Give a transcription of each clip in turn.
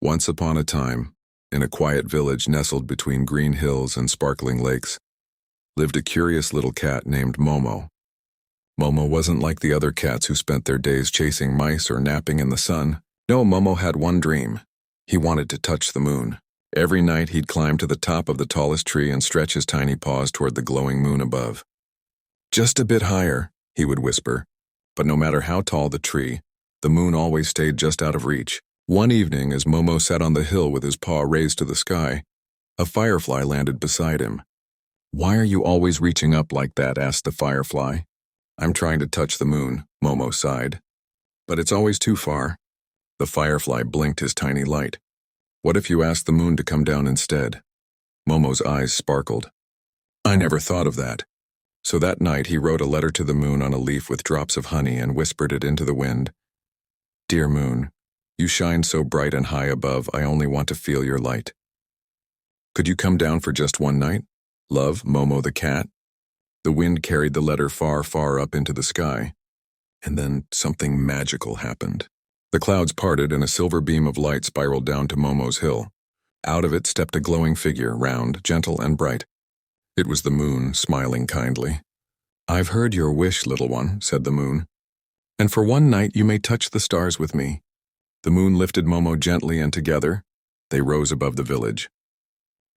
Once upon a time, in a quiet village nestled between green hills and sparkling lakes, lived a curious little cat named Momo. Momo wasn't like the other cats who spent their days chasing mice or napping in the sun. No, Momo had one dream. He wanted to touch the moon. Every night he'd climb to the top of the tallest tree and stretch his tiny paws toward the glowing moon above. "Just a bit higher," he would whisper. But no matter how tall the tree, the moon always stayed just out of reach. One evening, as Momo sat on the hill with his paw raised to the sky, a firefly landed beside him. "Why are you always reaching up like that?" asked the firefly. "I'm trying to touch the moon," Momo sighed. "But it's always too far." The firefly blinked his tiny light. "What if you ask the moon to come down instead?" Momo's eyes sparkled. "I never thought of that." So that night he wrote a letter to the moon on a leaf with drops of honey and whispered it into the wind. "Dear moon, you shine so bright and high above, I only want to feel your light. Could you come down for just one night? Love, Momo the cat." The wind carried the letter far, far up into the sky. And then something magical happened. The clouds parted and a silver beam of light spiraled down to Momo's hill. Out of it stepped a glowing figure, round, gentle, and bright. It was the moon, smiling kindly. "I've heard your wish, little one," said the moon. "And for one night you may touch the stars with me." The moon lifted Momo gently, and together, they rose above the village.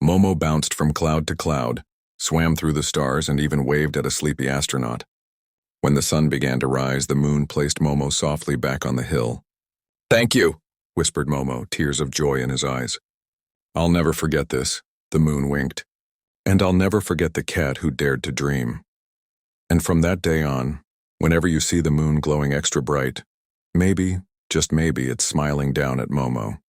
Momo bounced from cloud to cloud, swam through the stars, and even waved at a sleepy astronaut. When the sun began to rise, the moon placed Momo softly back on the hill. "Thank you," whispered Momo, tears of joy in his eyes. "I'll never forget this," the moon winked. "And I'll never forget the cat who dared to dream." And from that day on, whenever you see the moon glowing extra bright, maybe, just maybe, it's smiling down at Momo.